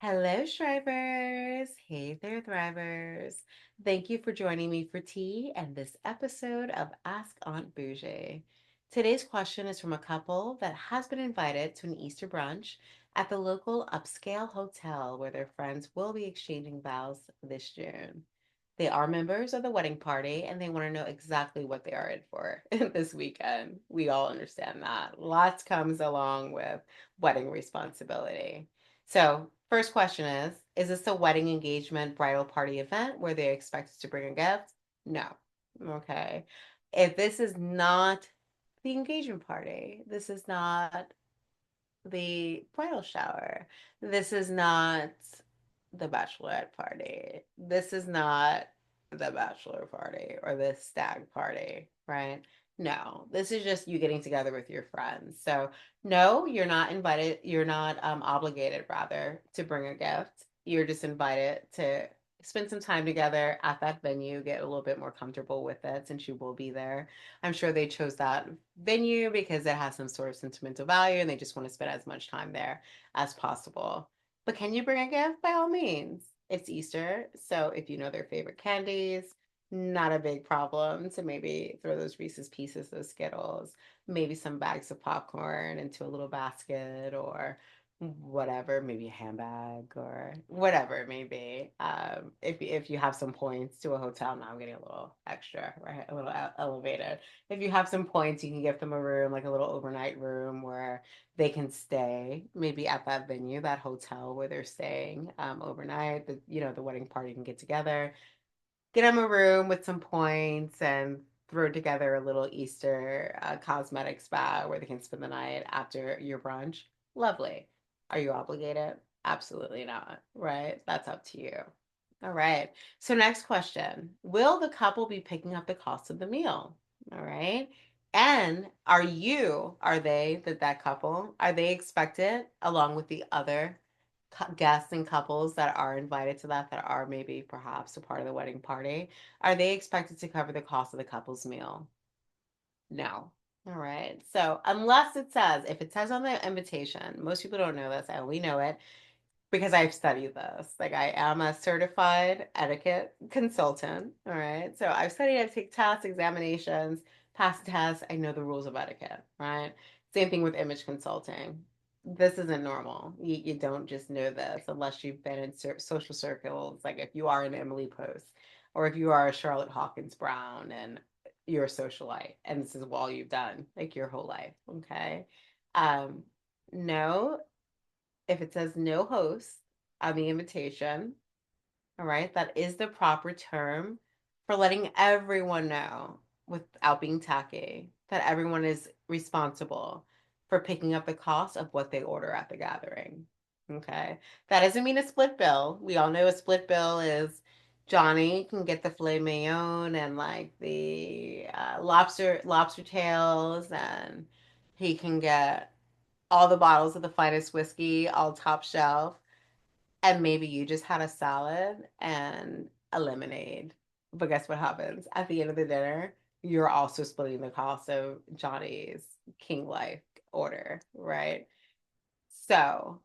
Hello, Shrivers. Hey there, Thrivers. Thank you for joining me for tea and this episode of Ask Aunt Bougie. Today's question is from a couple that has been invited to an Easter brunch at the local upscale hotel where their friends will be exchanging vows this June. They are members of the wedding party and they want to know exactly what they are in for this weekend. We all understand that. Lots comes along with wedding responsibility. So, first question is this a wedding engagement bridal party event where they're expected to bring a gift? No. Okay. If this is not the engagement party, this is not the bridal shower, this is not the bachelorette party, this is not the bachelor party or the stag party, right? No, this is just you getting together with your friends. So no, you're not invited, you're not obligated rather to bring a gift. You're just invited to spend some time together at that venue, get a little bit more comfortable with it since you will be there. I'm sure they chose that venue because it has some sort of sentimental value and they just want to spend as much time there as possible. But can you bring a gift? By all means. It's Easter, so if you know their favorite candies, not a big problem to maybe throw those Reese's Pieces, those Skittles, maybe some bags of popcorn into a little basket or whatever, maybe a handbag or whatever it may be. If you have some points to a hotel, now I'm getting a little extra, right? A little elevated. If you have some points, you can give them a room, like a little overnight room where they can stay, maybe at that venue, that hotel where they're staying overnight. The wedding party can get together, get them a room with some points, and throw together a little Easter cosmetic spa where they can spend the night after your brunch. Lovely. Are you obligated? Absolutely not, right? That's up to you. All right. So, next question. Will the couple be picking up the cost of the meal? All right. And are they, that couple, are they expected, along with the other guests and couples that are invited to that are maybe perhaps a part of the wedding party, are they expected to cover the cost of the couple's meal? No. All right. So unless if it says on the invitation, most people don't know this. I only know it because I've studied this. Like I am a certified etiquette consultant. All right. So I've studied, I've taken tests, examinations, passed tests. I know the rules of etiquette, right? Same thing with image consulting. This isn't normal. You don't just know this unless you've been in social circles. Like if you are an Emily Post or if you are a Charlotte Hawkins Brown and you're a socialite and this is all you've done like your whole life. Okay. Um, no, if it says no host on the invitation, all right, that is the proper term for letting everyone know without being tacky that everyone is responsible for picking up the cost of what they order at the gathering. Okay. That doesn't mean a split bill. We all know a split bill is Johnny can get the filet mignon and like the lobster tails, and he can get all the bottles of the finest whiskey, all top shelf, and maybe you just had a salad and a lemonade. But guess what happens? At the end of the dinner, you're also splitting the cost of Johnny's King Life order, right? So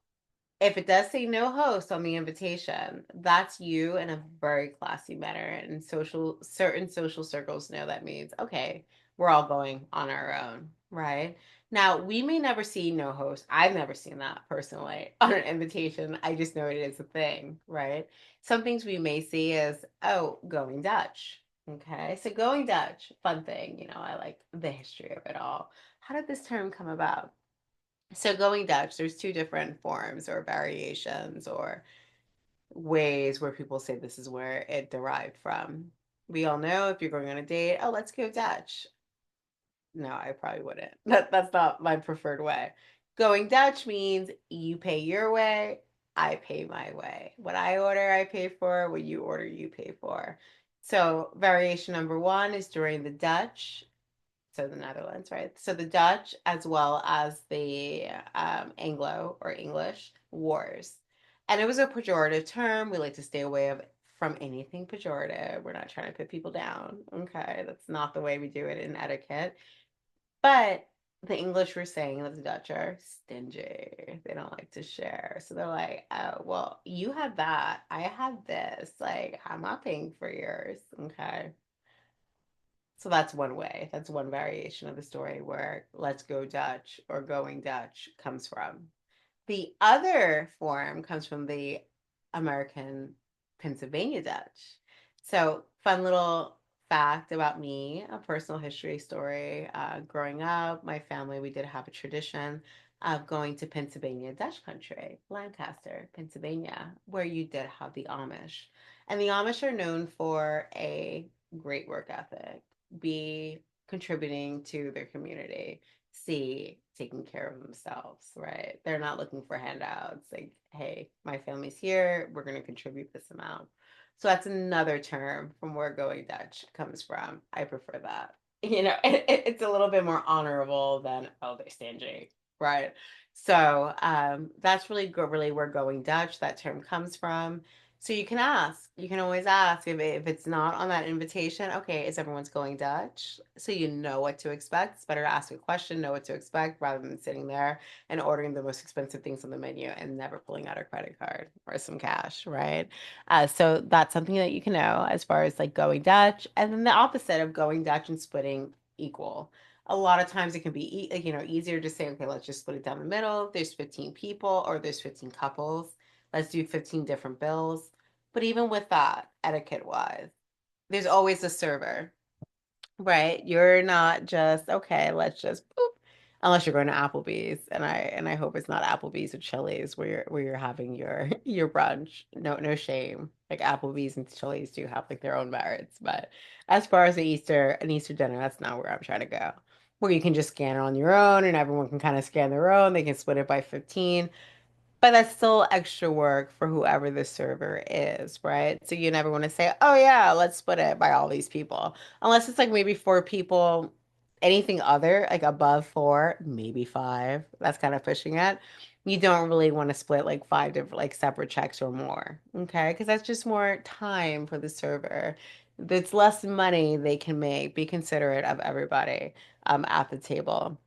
if it does say no host on the invitation, that's you in a very classy manner. And certain social circles know that means, okay, we're all going on our own, right? Now, we may never see no host. I've never seen that personally on an invitation. I just know it is a thing, right? Some things we may see is, oh, going Dutch. Okay, so going Dutch, fun thing. I like the history of it all. How did this term come about? So going Dutch, there's two different forms or variations or ways where people say this is where it derived from. We all know if you're going on a date, oh, let's go Dutch. No, I probably wouldn't. That's not my preferred way. Going Dutch means you pay your way, I pay my way. What I order, I pay for. What you order, you pay for. So variation number one is during the Dutch, so the Netherlands, right? So the Dutch, as well as the Anglo or English wars. And it was a pejorative term. We like to stay away from anything pejorative. We're not trying to put people down. Okay. That's not the way we do it in etiquette. But the English were saying that the Dutch are stingy. They don't like to share. So they're like, oh, well, you had that. I had this. Like, I'm not paying for yours. Okay. So that's one way. That's one variation of the story where let's go Dutch or going Dutch comes from. The other form comes from the American Pennsylvania Dutch. So, fun little fact about me, a personal history story. Growing up, my family, we did have a tradition of going to Pennsylvania Dutch country, Lancaster, Pennsylvania, where you did have the Amish. And the Amish are known for a great work ethic, B, contributing to their community, C, taking care of themselves, right? They're not looking for handouts. Like, hey, my family's here. We're going to contribute this amount. So that's another term from where going Dutch comes from. I prefer that. It's a little bit more honorable than, oh, they're stingy, right? So that's really where going Dutch, that term comes from. So you can ask. You can always ask if it's not on that invitation. Okay, is everyone's going Dutch? So you know what to expect. It's better to ask a question, know what to expect, rather than sitting there and ordering the most expensive things on the menu and never pulling out a credit card or some cash, right? So that's something that you can know as far as like going Dutch, and then the opposite of going Dutch and splitting equal. A lot of times it can be easier to say, okay, let's just split it down the middle. There's 15 people or there's 15 couples. Let's do 15 different bills. But even with that, etiquette wise, there's always a server, right? You're not just, okay, let's just boop. Unless you're going to Applebee's, and I hope it's not Applebee's or Chili's where you're having your brunch. No, no shame. Like Applebee's and Chili's do have like their own merits, but as far as an Easter dinner, that's not where I'm trying to go. Where you can just scan it on your own and everyone can kind of scan their own. They can split it by 15. But that's still extra work for whoever the server is, right? So you never want to say, oh yeah, let's split it by all these people. Unless it's like maybe four people, anything other, like above four, maybe five. That's kind of pushing it. You don't really want to split like five different, like separate checks or more, okay? Because that's just more time for the server. It's less money they can make. Be considerate of everybody at the table.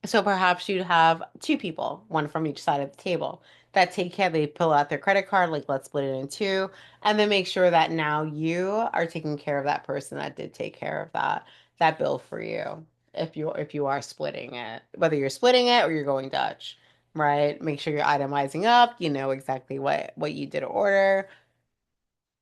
So perhaps you'd have two people, one from each side of the table, that take care. They pull out their credit card, like let's split it in two, and then make sure that now you are taking care of that person that did take care of that bill for you. If you are splitting it, whether you're splitting it or you're going Dutch, right? Make sure you're itemizing up. You know exactly what you did order.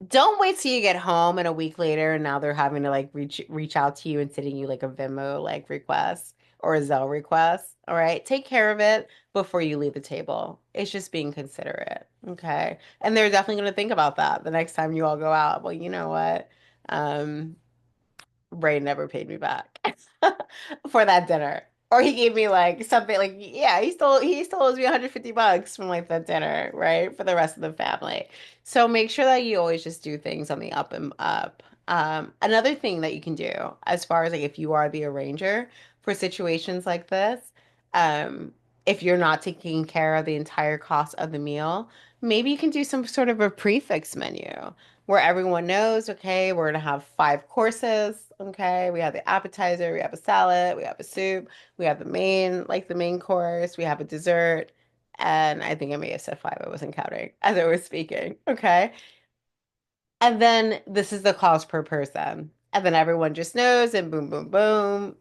Don't wait till you get home and a week later and now they're having to like reach out to you and sending you like a Venmo like request or a Zelle request. All right. Take care of it before you leave the table. It's just being considerate. Okay. And they're definitely going to think about that the next time you all go out. Well, you know what? Um, Ray never paid me back for that dinner. Or he gave me like something like, yeah, he still owes me $150 from like that dinner, right? For the rest of the family. So make sure that you always just do things on the up and up. Another thing that you can do as far as like if you are the arranger for situations like this, um, if you're not taking care of the entire cost of the meal, maybe you can do some sort of a prefix menu where everyone knows, okay, we're gonna have 5 courses. Okay, we have the appetizer, we have a salad, we have a soup, we have the main course, we have a dessert, and I think I may have said five. I wasn't counting as I was speaking. Okay. And then this is the cost per person. And then everyone just knows, and boom, boom, boom,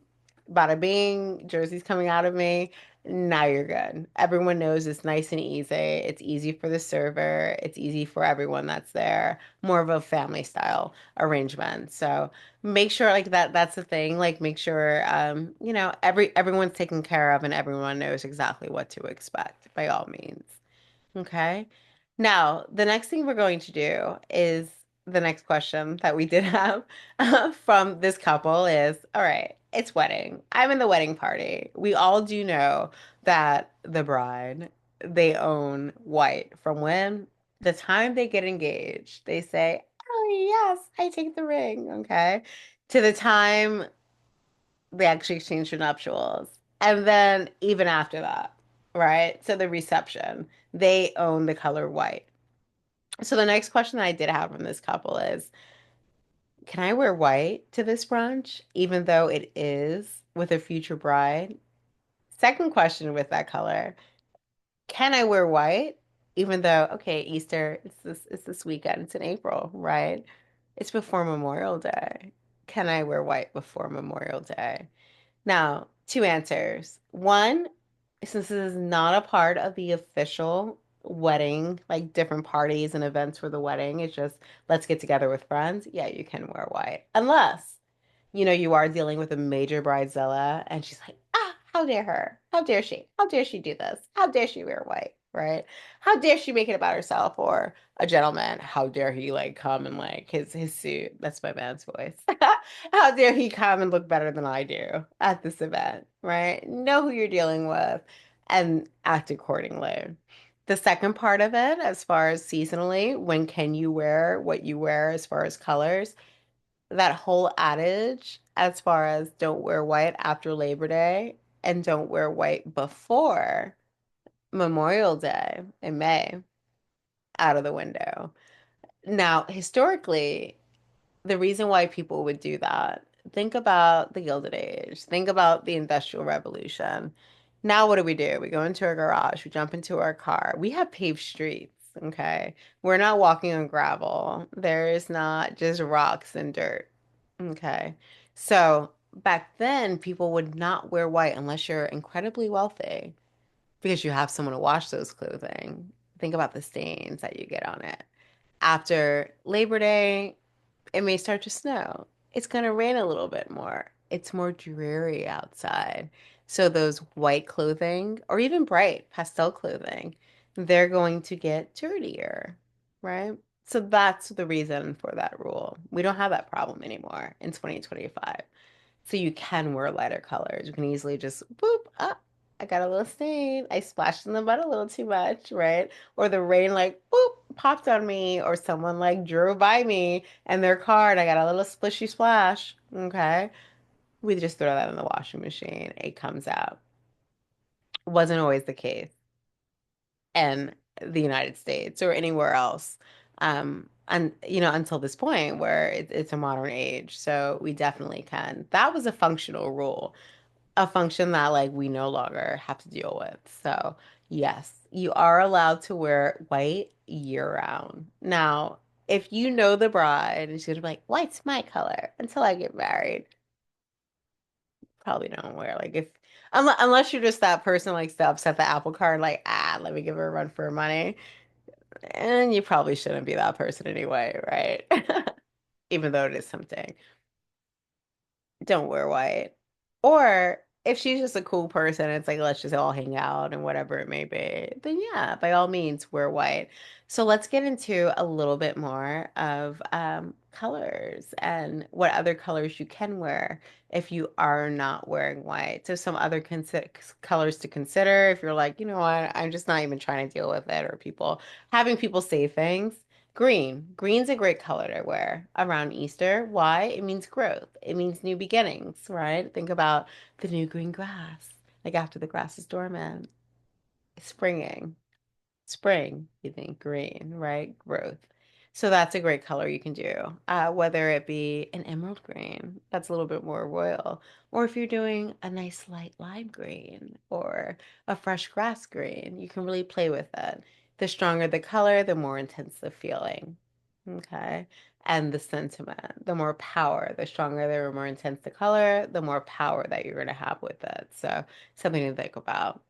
bada bing, jersey's coming out of me. Now you're good. Everyone knows it's nice and easy. It's easy for the server. It's easy for everyone that's there. More of a family style arrangement. So make sure like that's the thing. Like make sure everyone's taken care of and everyone knows exactly what to expect by all means. Okay. Now, the next thing we're going to do is the next question that we did have from this couple is, all right, it's wedding. I'm in the wedding party. We all do know that the bride, they own white from when the time they get engaged. They say, oh, yes, I take the ring. Okay. To the time they actually exchange for nuptials. And then even after that, right? So the reception, they own the color white. So the next question that I did have from this couple is, can I wear white to this brunch, even though it is with a future bride? Second question with that color. Can I wear white? Even though, okay, Easter, it's this weekend, it's in April, right? It's before Memorial Day. Can I wear white before Memorial Day? Now, two answers. One, since this is not a part of the official wedding, like different parties and events for the wedding, it's just let's get together with friends. Yeah, you can wear white. Unless you are dealing with a major bridezilla and she's like, how dare her? How dare she? How dare she do this? How dare she wear white? Right? How dare she make it about herself? Or a gentleman, how dare he like come in like his suit? That's my man's voice. How dare he come and look better than I do at this event, right? Know who you're dealing with and act accordingly. The second part of it, as far as seasonally, when can you wear what you wear as far as colors? That whole adage as far as don't wear white after Labor Day and don't wear white before Memorial Day in May, out of the window. Now, historically, the reason why people would do that, think about the Gilded Age, think about the Industrial Revolution. Now, what do? We go into our garage, we jump into our car. We have paved streets, okay? We're not walking on gravel. There is not just rocks and dirt, okay? So back then, people would not wear white unless you're incredibly wealthy because you have someone to wash those clothing. Think about the stains that you get on it. After Labor Day, it may start to snow. It's going to rain a little bit more. It's more dreary outside. So those white clothing or even bright pastel clothing, they're going to get dirtier, right? So that's the reason for that rule. We don't have that problem anymore in 2025. So you can wear lighter colors. You can easily just boop up. I got a little stain. I splashed in the mud a little too much, right? Or the rain like boop popped on me, or someone like drove by me and their car and I got a little splishy splash. Okay. We just throw that in the washing machine. It comes out. Wasn't always the case in the United States or anywhere else. And until this point where it's a modern age. So we definitely can. That was a functional rule, a function that like we no longer have to deal with. So yes, you are allowed to wear white year round. Now, if you know the bride and she's gonna be like, white's my color until I get married, probably don't wear like if unless you're just that person like to upset the apple cart, like, let me give her a run for her money. And you probably shouldn't be that person anyway, right? Even though it is tempting. Don't wear white. Or if she's just a cool person, it's like, let's just all hang out and whatever it may be, then yeah, by all means, wear white. So let's get into a little bit more of colors and what other colors you can wear if you are not wearing white. So some other colors to consider if you're like, you know what, I'm just not even trying to deal with it, or having people say things. Green. Green's a great color to wear around Easter. Why? It means growth. It means new beginnings, right? Think about the new green grass, like after the grass is dormant, springing. Spring, you think green, right? Growth. So that's a great color you can do. Whether it be an emerald green, that's a little bit more royal, or if you're doing a nice light lime green or a fresh grass green, you can really play with it. The stronger the color, the more intense the feeling. Okay. And the sentiment, the more power, the stronger, the more intense the color, the more power that you're going to have with it. So something to think about.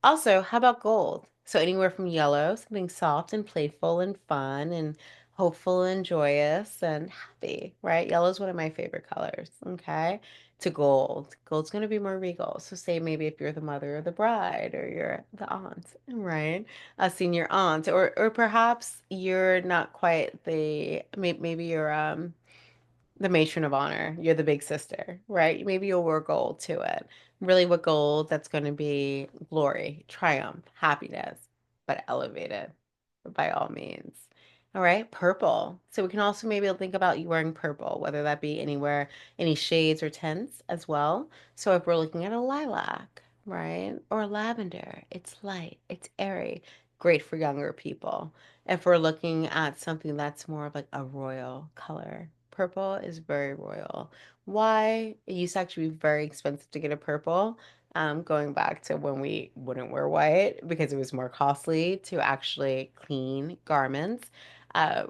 Also, how about gold? So anywhere from yellow, something soft and playful and fun and hopeful and joyous and happy, right? Yellow is one of my favorite colors, okay? To gold. Gold's going to be more regal. So say maybe if you're the mother of the bride or you're the aunt, right? A senior aunt, or perhaps you're not quite maybe you're the matron of honor. You're the big sister, right? Maybe you'll wear gold to it. Really, what gold that's going to be glory, triumph, happiness, but elevated by all means. All right, purple. So we can also maybe think about you wearing purple, whether that be anywhere, any shades or tints as well. So if we're looking at a lilac, right, or lavender, it's light, it's airy, great for younger people. If we're looking at something that's more of like a royal color, purple is very royal. Why? It used to actually be very expensive to get a purple. going back to when we wouldn't wear white because it was more costly to actually clean garments. Uh,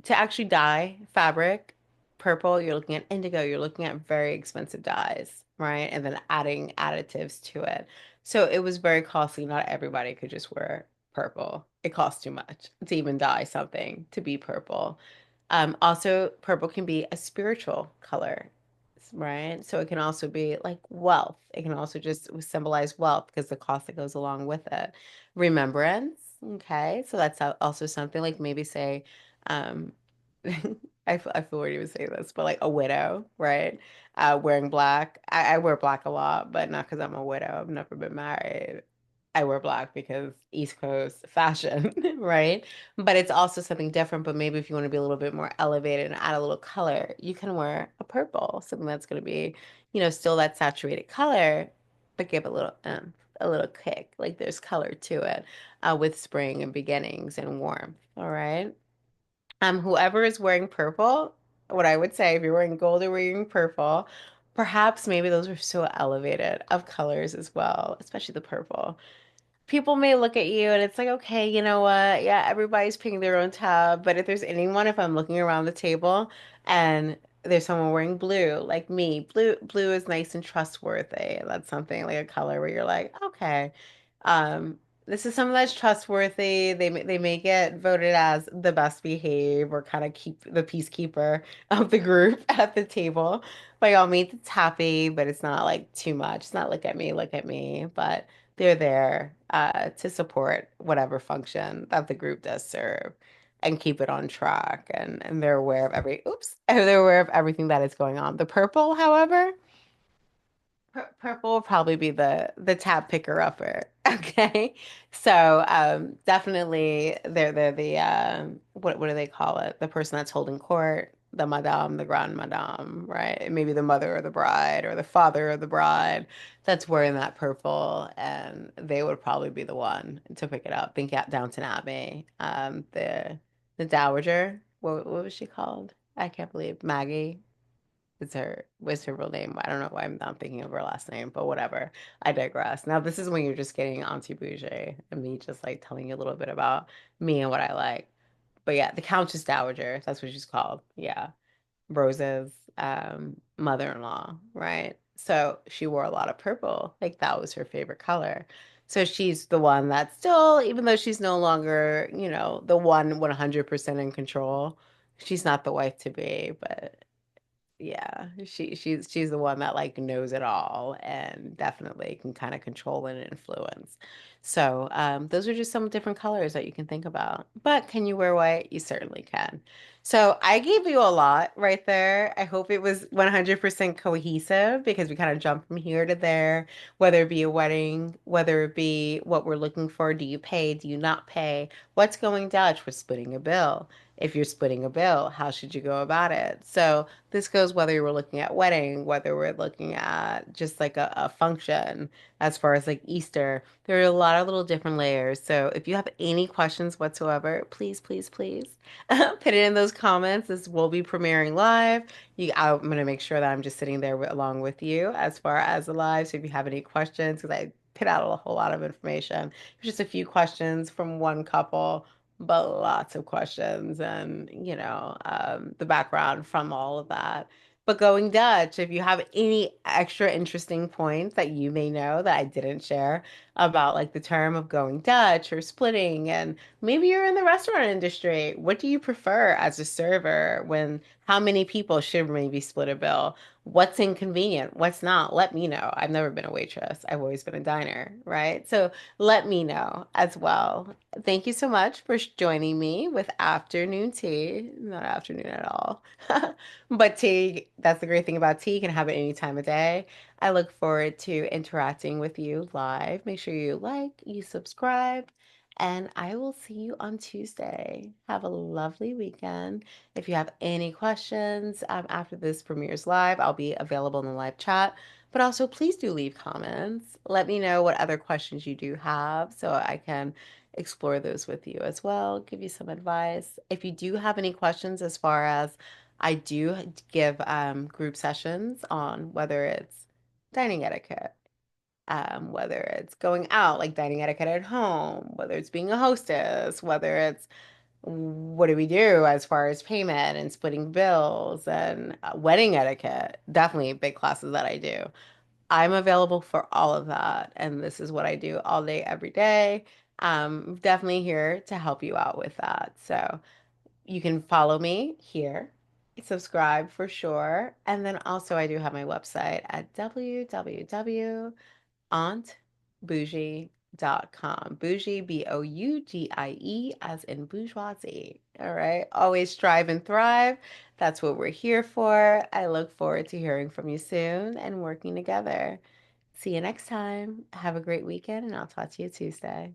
to actually dye fabric purple, you're looking at indigo, you're looking at very expensive dyes, right? And then adding additives to it. So it was very costly. Not everybody could just wear purple. It costs too much to even dye something to be purple. Also, purple can be a spiritual color, right? So it can also be like wealth. It can also just symbolize wealth because the cost that goes along with it. Remembrance, okay? So that's also something like maybe say, um, I feel weird even say this, but like a widow, right? Wearing black. I wear black a lot, but not because I'm a widow. I've never been married. I wear black because East Coast fashion, right? But it's also something different. But maybe if you want to be a little bit more elevated and add a little color, you can wear a purple, something that's going to be, still that saturated color, but give a little kick. Like there's color to it, with spring and beginnings and warmth. All right. Whoever is wearing purple, what I would say if you're wearing gold or wearing purple, perhaps maybe those are so elevated of colors as well, especially the purple. People may look at you and it's like, okay, you know what? Yeah, everybody's picking their own tab. But if there's anyone, if I'm looking around the table and there's someone wearing blue, like me, blue is nice and trustworthy. That's something like a color where you're like, okay, um, this is someone that's trustworthy. They may get voted as the best behaved or kind of keep the peacekeeper of the group at the table. By all means, it's happy, but it's not like too much. It's not look at me, but they're there to support whatever function that the group does serve and keep it on track. And they're aware of they're aware of everything that is going on. The purple, however, purple will probably be the tab picker upper. Okay. So definitely they're the what do they call it? The person that's holding court, the madame, the grand madame, right? Maybe the mother of the bride or the father of the bride that's wearing that purple, and they would probably be the one to pick it up. Think at Downton Abbey. The dowager. What was she called? I can't believe Maggie. What's her real name? I don't know why I'm not thinking of her last name, but whatever. I digress. Now, this is when you're just getting Auntie Bougie and me just like telling you a little bit about me and what I like. But yeah, the Countess Dowager, that's what she's called. Yeah. Rose's mother-in-law, right? So she wore a lot of purple. Like that was her favorite color. So she's the one that still, even though she's no longer, the one 100% in control, she's not the wife to be, but yeah, she's the one that like knows it all and definitely can kind of control and influence. So, those are just some different colors that you can think about. But can you wear white? You certainly can. So I gave you a lot right there. I hope it was 100% cohesive because we kind of jumped from here to there, whether it be a wedding, whether it be what we're looking for. Do you pay? Do you not pay? What's going Dutch? We're splitting a bill. If you're splitting a bill, how should you go about it? So this goes whether we're looking at wedding, whether we're looking at just like a function as far as like Easter. There are a lot of little different layers. So if you have any questions whatsoever, please, please, please put it in those comments. This will be premiering live. I'm going to make sure that I'm just sitting there along with you as far as the live. So if you have any questions, because I put out a whole lot of information, just a few questions from one couple but lots of questions and the background from all of that. But going Dutch, if you have any extra interesting points that you may know that I didn't share about like the term of going Dutch or splitting, and maybe you're in the restaurant industry, what do you prefer as a server when how many people should maybe split a bill? What's inconvenient? What's not? Let me know. I've never been a waitress. I've always been a diner, right? So let me know as well. Thank you so much for joining me with afternoon tea. Not afternoon at all. But tea, that's the great thing about tea. You can have it any time of day. I look forward to interacting with you live. Make sure you like, you subscribe, and I will see you on Tuesday. Have a lovely weekend. If you have any questions after this premieres live, I'll be available in the live chat. But also, please do leave comments. Let me know what other questions you do have so I can explore those with you as well, give you some advice. If you do have any questions as far as I do give group sessions on whether it's dining etiquette, whether it's going out, like dining etiquette at home, whether it's being a hostess, whether it's what do we do as far as payment and splitting bills and wedding etiquette, definitely big classes that I do. I'm available for all of that, and this is what I do all day, every day. Definitely here to help you out with that. So you can follow me here, subscribe for sure, and then also I do have my website at www.auntbougie.com. Bougie, Bougie, as in bourgeoisie. All right. Always strive and thrive. That's what we're here for. I look forward to hearing from you soon and working together. See you next time. Have a great weekend, and I'll talk to you Tuesday.